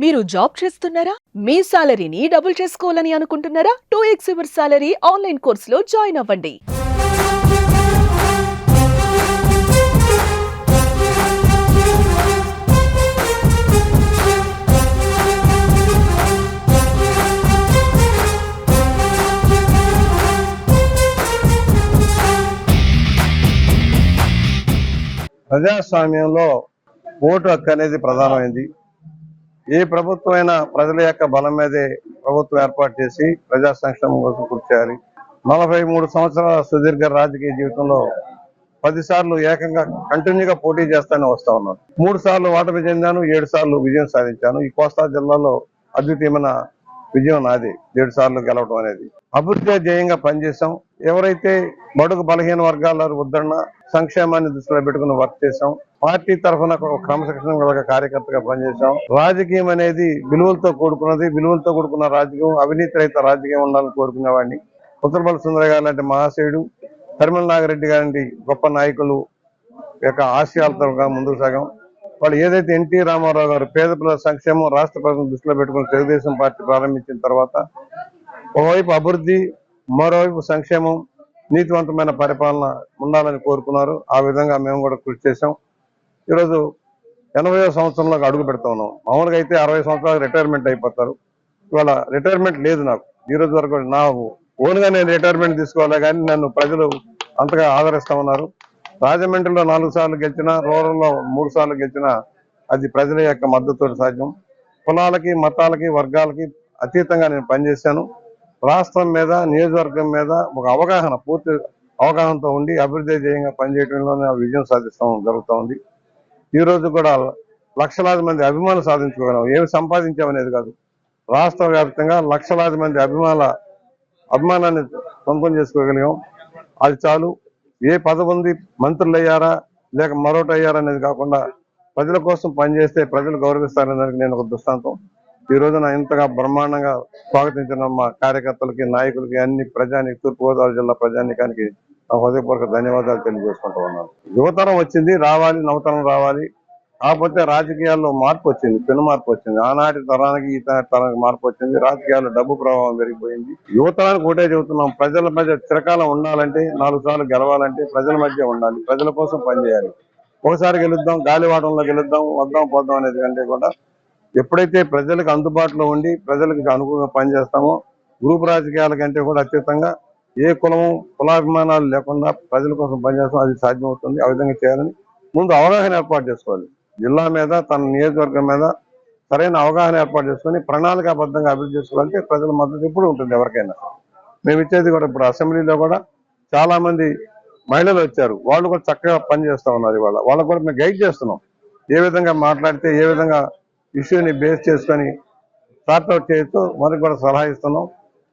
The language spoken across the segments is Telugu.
మీరు జాబ్ చేస్తున్నారా? మీ సాలరీని డబుల్ చేసుకోవాలని అనుకుంటున్నారా? 2x యువర్ సాలరీ ఆన్లైన్ కోర్సులో జాయిన్ అవ్వండి. ప్రజాస్వామ్యంలో ఓటు హక్కు అనేది ప్రధానమైంది. ఏ ప్రభుత్వం అయినా ప్రజల యొక్క బలం మీదే ప్రభుత్వం ఏర్పాటు చేసి ప్రజా సంక్షేమం కోసం కృషి చేయాలి. 43 సంవత్సరాల సుదీర్ఘ రాజకీయ జీవితంలో 10 సార్లు ఏకంగా కంటిన్యూగా పోటీ చేస్తానే వస్తా ఉన్నాను. 3 సార్లు ఓటమి చెందాను, 7 సార్లు విజయం సాధించాను. ఈ కోస్తా జిల్లాలో అద్వితీయమైన విజయం నాది, 7 సార్లు గెలవడం అనేది. అభివృద్ధి ధ్యేయంగా పనిచేశాం. ఎవరైతే బడుగు బలహీన వర్గాల ఉద్ధరణ సంక్షేమాన్ని దృష్టిలో పెట్టుకుని వర్క్ చేశాం. పార్టీ తరఫున క్రమశిక్షణ గల కార్యకర్తగా పనిచేశాం. రాజకీయం అనేది విలువలతో కూడుకున్నది. విలువలతో కూడుకున్న రాజకీయం, అవినీతి రహిత రాజకీయం ఉండాలని కోరుకునేవాడిని. ఉత్తరపల్లి సుందర గారు లాంటి మహాశయుడు, తరిమల నాగిరెడ్డి గారి గొప్ప నాయకులు యొక్క ఆశయాలతో ముందుకు సాగాం. వాళ్ళు ఏదైతే ఎన్టీ రామారావు గారు పేద పిల్లల సంక్షేమం రాష్ట్ర ప్రజలను దృష్టిలో పెట్టుకుని తెలుగుదేశం పార్టీ ప్రారంభించిన తర్వాత ఒకవైపు అభివృద్ధి, మరోవైపు సంక్షేమం, నీతివంతమైన పరిపాలన ఉండాలని కోరుకున్నారు. ఆ విధంగా మేము కూడా కృషి చేశాం. ఈరోజు 80వ సంవత్సరంలోకి అడుగు పెడతా ఉన్నాం. మామూలుగా అయితే 60 సంవత్సరాలకు రిటైర్మెంట్ అయిపోతారు. ఇవాళ రిటైర్మెంట్ లేదు నాకు. ఈ రోజు వరకు నా ఓన్గా నేను రిటైర్మెంట్ తీసుకోవాలి, కానీ నన్ను ప్రజలు అంతగా ఆదరిస్తా ఉన్నారు. రాజమండ్రిలో 4 సార్లు గెలిచినా, రూరల్లో 3 సార్లు గెలిచినా అది ప్రజల యొక్క మద్దతుతో సాధ్యం. కులాలకి, మతాలకి, వర్గాలకి అతీతంగా నేను పనిచేశాను. రాష్ట్రం మీద, నియోజకవర్గం మీద ఒక అవగాహన, పూర్తి అవగాహనతో ఉండి అభివృద్ధి ధ్యేయంగా పనిచేయడంలోనే విజయం సాధిస్తాం జరుగుతూ ఉంది. ఈ రోజు కూడా లక్షలాది మంది అభిమానులు సాధించుకోగలం. ఏమి సంపాదించామనేది కాదు, రాష్ట్ర వ్యాప్తంగా లక్షలాది మంది అభిమానాన్ని సొంతం చేసుకోగలిగాం. అది చాలు. ఏ పదవి ఉంది, మంత్రులు అయ్యారా లేక మరొకటి అయ్యారా అనేది కాకుండా ప్రజల కోసం పనిచేస్తే ప్రజలు గౌరవిస్తారనే దానికి నేను ఒక దృష్టాంతం. ఈ రోజున ఇంతగా బ్రహ్మాండంగా స్వాగతించిన మా కార్యకర్తలకి, నాయకులకి, అన్ని తూర్పుగోదావరి జిల్లా ప్రజానీకానికి నా హృదయపూర్వక ధన్యవాదాలు తెలియజేసుకుంటూ ఉన్నాను. యువతరం వచ్చింది, రావాలి, నవతరం రావాలి. కాకపోతే రాజకీయాల్లో మార్పు వచ్చింది, పెను మార్పు వచ్చింది. ఆనాటి తరానికి ఈ తరానికి మార్పు వచ్చింది. రాజకీయాల్లో డబ్బు ప్రభావం పెరిగిపోయింది. యువతరానికి ఒకటే చెబుతున్నాం, ప్రజల మధ్య చిరకాలం ఉండాలంటే, 4 సార్లు గెలవాలంటే ప్రజల మధ్య ఉండాలి, ప్రజల కోసం పనిచేయాలి. ఒకసారి గెలుద్దాం, గాలివాటంలో గెలుద్దాం, వద్దాం పోద్దాం అనేది కంటే కూడా ఎప్పుడైతే ప్రజలకు అందుబాటులో ఉండి ప్రజలకు అనుకూలంగా పనిచేస్తామో, గ్రూప్ రాజకీయాల కంటే కూడా అత్యుతంగా ఏ కులాభిమానాలు లేకుండా ప్రజల కోసం పనిచేస్తాం, అది సాధ్యమవుతుంది. ఆ విధంగా చేయాలని ముందు అవగాహన ఏర్పాటు చేసుకోవాలి. జిల్లా మీద, తన నియోజకవర్గం మీద సరైన అవగాహన ఏర్పాటు చేసుకొని ప్రణాళికాబద్ధంగా అభివృద్ధి చేసుకోవాలంటే ప్రజల మద్దతు ఎప్పుడు ఉంటుంది ఎవరికైనా. మేము ఇచ్చేది కూడా ఇప్పుడు అసెంబ్లీలో కూడా చాలా మంది మహిళలు వచ్చారు, వాళ్ళు కూడా చక్కగా పనిచేస్తూ ఉన్నారు. ఇవాళ వాళ్ళకు కూడా మేము గైడ్ చేస్తున్నాం, ఏ విధంగా మాట్లాడితే, ఏ విధంగా ఇష్యూని బేస్ చేసుకొని సార్ట్అవుట్ చేయొచ్చు మనకు కూడా సలహా ఇస్తున్నాం.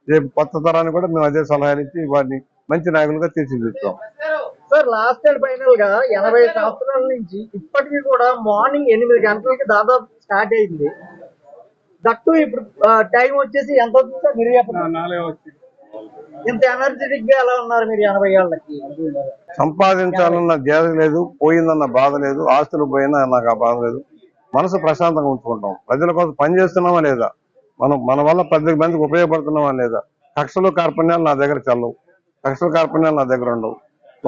రేపు కొత్త తరాన్ని కూడా మేము అదే సలహాలు ఇచ్చి వారిని మంచి నాయకులుగా తీర్చిదిద్దుతాం. సార్, లాస్ట్ ఇయర్ ఫైనల్ గా 80 సంవత్సరాల నుంచి ఇప్పటికీ కూడా మార్నింగ్ 8 గంటలకి దాదాపు స్టార్ట్ అయింది. దట్టు ఇప్పుడు టైం వచ్చేసి ఎంత అవుతుంది సార్ మీరు చెప్పండి? ఇంత ఎనర్జెటిక్ గా ఎలా ఉన్నారు మీరు 80 ఏళ్ళకి? సంపాదించాలన్న ధ్యాస లేదు, పోయిందన్న బాధ లేదు, ఆస్తులు పోయినా నాకు ఆ బాధ లేదు. మనసు ప్రశాంతంగా ఉంచుకుంటాం. ప్రజల కోసం పనిచేస్తున్నామా లేదా, మన వల్ల 10 మందికి ఉపయోగపడుతున్నామా లేదా. కక్షలు కార్పణ్యాలు నా దగ్గర చల్లవు, కక్షల కార్పణ్యాలు నా దగ్గర ఉండవు.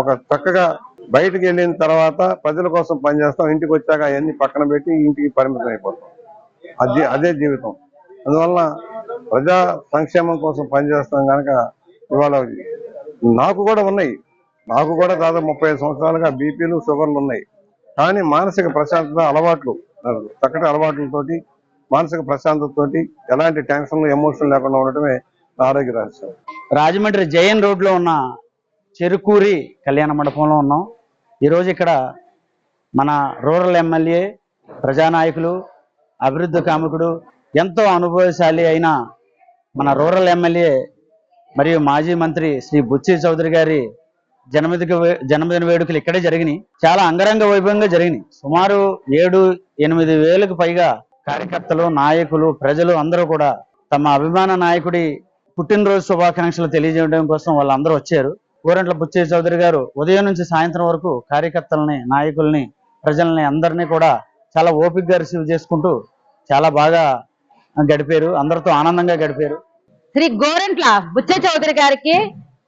ఒక చక్కగా బయటకు వెళ్ళిన తర్వాత ప్రజల కోసం పనిచేస్తాం, ఇంటికి వచ్చాక అవన్నీ పక్కన పెట్టి ఇంటికి పరిమితం అయిపోతాం. అదే జీవితం. అందువల్ల ప్రజా సంక్షేమం కోసం పనిచేస్తాం కనుక ఇవాళ నాకు కూడా ఉన్నాయి. నాకు కూడా దాదాపు 35 సంవత్సరాలుగా బీపీలు, షుగర్లు ఉన్నాయి. కానీ మానసిక ప్రశాంతత, అలవాట్లు, చక్కటి అలవాట్లతోటి, మానసిక ప్రశాంతతతోటి, ఎలాంటి టెన్షన్లు, ఎమోషన్ లేకుండా ఉండటమే నా ఆరోగ్య రహస్యం. రాజమండ్రి జైన్ రోడ్లో ఉన్న చెరుకూరి కళ్యాణ మండపంలో ఉన్నాం. ఈరోజు ఇక్కడ మన రూరల్ ఎమ్మెల్యే, ప్రజానాయకులు, అభివృద్ధి కాముకుడు, ఎంతో అనుభవశాలి అయిన మన రూరల్ ఎమ్మెల్యే మరియు మాజీ మంత్రి శ్రీ బుచ్చి చౌదరి గారి జన్మదిన వేడుకలు ఇక్కడే జరిగినాయి. చాలా అంగరంగ వైభవంగా జరిగినాయి. సుమారు 7-8 వేలకు పైగా కార్యకర్తలు, నాయకులు, ప్రజలు అందరూ కూడా తమ అభిమాన నాయకుడి పుట్టినరోజు శుభాకాంక్షలు తెలియజేయడం కోసం వాళ్ళందరూ వచ్చారు. గోరంట్ల బుచ్చి చౌదరి గారు ఉదయం నుంచి సాయంత్రం వరకు కార్యకర్తలని, నాయకుల్ని, ప్రజల్ని అందరినీ కూడా చాలా ఓపికగా రిసీవ్ చేసుకుంటూ చాలా బాగా గడిపారు, అందరితో ఆనందంగా గడిపారు. శ్రీ గోరంట్ల బుచ్చ చౌదరి గారికి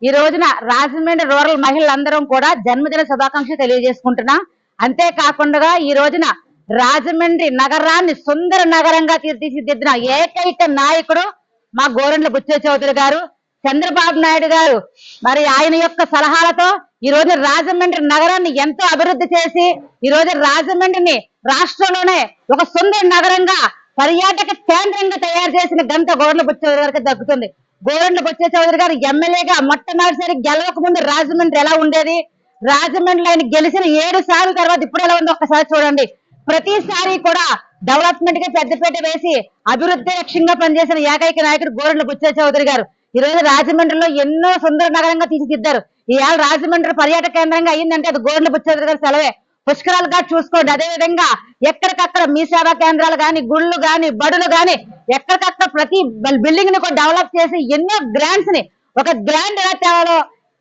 ఈ రోజున రాజమండ్రి రూరల్ మహిళలందరం కూడా జన్మదిన శుభాకాంక్షలు తెలియజేసుకుంటున్నాం. అంతేకాకుండా ఈ రోజున రాజమండ్రి నగరాన్ని సుందర నగరంగా తీర్చిదిద్దిన ఏకైక నాయకుడు మా గోరంట్ల బుచ్చ చౌదరి గారు. చంద్రబాబు నాయుడు గారు మరి ఆయన యొక్క సలహాలతో ఈ రోజు రాజమండ్రి నగరాన్ని ఎంతో అభివృద్ధి చేసి ఈ రోజు రాజమండ్రిని రాష్ట్రంలోనే ఒక సుందర నగరంగా పర్యాటక కేంద్రంగా తయారు చేసిన ఘనత గోరంట్ల బుచ్చ చౌదరి గారికి దక్కుతుంది. గోరంట్ల బుచ్చ చౌదరి గారు ఎమ్మెల్యేగా మొట్టమొదటిసారి గెలవక ముందు రాజమండ్రి ఎలా ఉండేది, రాజమండ్రిలో ఆయన గెలిచిన 7 సార్లు తర్వాత ఇప్పుడు ఎలా ఉందో ఒక్కసారి చూడండి. ప్రతిసారి కూడా డెవలప్మెంట్ గా పెద్దపీట వేసి అభివృద్ధి లక్ష్యంగా పనిచేసిన ఏకైక నాయకుడు గోరంట్ల బుచ్చ చౌదరి గారు. ఈ రోజు రాజమండ్రిలో ఎన్నో సుందర నగరంగా తీర్చిదిద్దారు. ఈవేళ రాజమండ్రి పర్యాటక కేంద్రంగా అయ్యిందంటే అది గోరంట్ల బుచ్చ చౌదరి గారి సెలవే. పుష్కరాలుగా చూసుకోండి. అదే విధంగా ఎక్కడికక్కడ మీ సేవా కేంద్రాలు గాని, గుళ్ళు గాని, బడులు గాని ఎక్కడికక్కడ ప్రతి బిల్డింగ్ ని కూడా డెవలప్ చేసి ఎన్నో గ్రాంట్స్ ని ఒక గ్రాండ్ ఎలా తేవాలో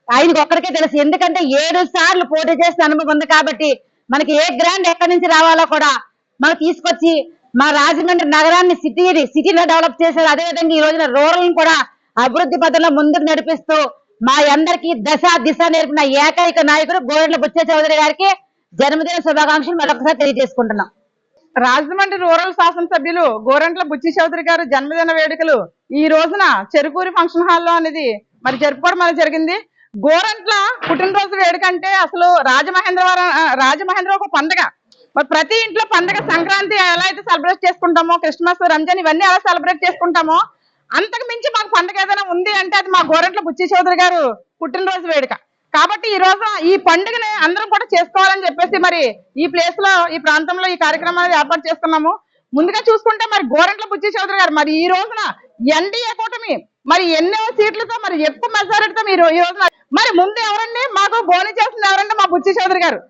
ఆయనకు ఒక్కడికే తెలుసు. ఎందుకంటే 7 సార్లు పోటీ చేసిన అనుభవం ఉంది కాబట్టి మనకి ఏ గ్రాండ్ ఎక్కడి నుంచి రావాలో కూడా మనం తీసుకొచ్చి మా రాజమండ్రి నగరాన్ని సిటీలో డెవలప్ చేశారు. అదేవిధంగా ఈ రోజున రూరల్ కూడా అభివృద్ధి పథంలో ముందుకు నడిపిస్తూ మా అందరికీ దిశ నేర్పిన ఏకైక నాయకుడు గోరంట్ల బుచ్చ చౌదరి గారికి జన్మదిన శుభాకాంక్షలు మరొకసారి తెలియజేసుకుంటున్నాం. రాజమండ్రి రూరల్ శాసనసభ్యులు గోరంట్ల బుచ్చి చౌదరి గారు జన్మదిన వేడుకలు ఈ రోజున చెరుకూరి ఫంక్షన్ హాల్లో అనేది మరి జరుపుకోవడం అనేది జరిగింది. గోరంట్ల పుట్టినరోజు వేడుక అంటే అసలు రాజమహేంద్రవరం ఒక పండుగ. మరి ప్రతి ఇంట్లో పండుగ, సంక్రాంతి ఎలా అయితే సెలబ్రేట్ చేసుకుంటామో, క్రిస్మస్, రంజాన్ ఇవన్నీ ఎలా సెలబ్రేట్ చేసుకుంటామో అంతకు మించి మాకు పండుగ ఏదైనా ఉంది అంటే అది మా గోరంట్ల బుచ్చి చౌదరి గారు పుట్టినరోజు వేడుక. కాబట్టి ఈ రోజు ఈ పండుగని అందరం కూడా చేసుకోవాలని చెప్పేసి మరి ఈ ప్లేస్ లో, ఈ ప్రాంతంలో ఈ కార్యక్రమాన్ని ఏర్పాటు చేస్తున్నాము. ముందుగా చూసుకుంటే మరి గోరంట్ల బుచ్చి చౌదరి గారు మరి ఈ రోజున ఎన్డీఏ కూటమి మరి ఎన్నో సీట్లతో మరి ఎక్కువ మెజారిటీతో మీరు ఈ రోజున మరి ముందు ఎవరండి మాకు బోని చేస్తుంది ఎవరంటే మా బుచ్చి చౌదరి గారు.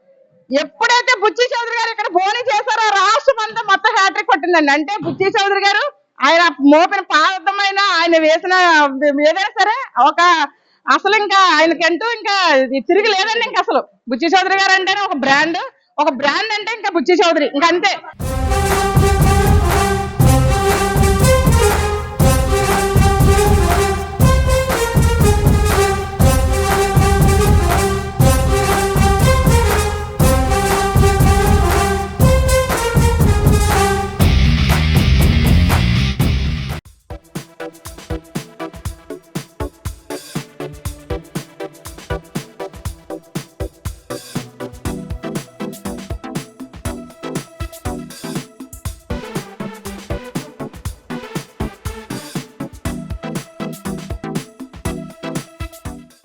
ఎప్పుడైతే బుచ్చి చౌదరి గారు ఇక్కడ బోని చేశారో రాష్ట్రం అంతా మొత్తం హ్యాట్రిక్ కొట్టిందండి. అంటే బుచ్చి చౌదరి గారు ఆయన మోపిన పాదమైన ఆయన వేసిన ఏదైనా సరే ఒక అసలు ఇంకా ఆయనకంటూ ఇంకా తిరిగి లేదండి. ఇంకా అసలు బుచ్చి చౌదరి గారు అంటేనే ఒక బ్రాండ్ అంటే ఇంకా బుచ్చి చౌదరి ఇంకా అంతే.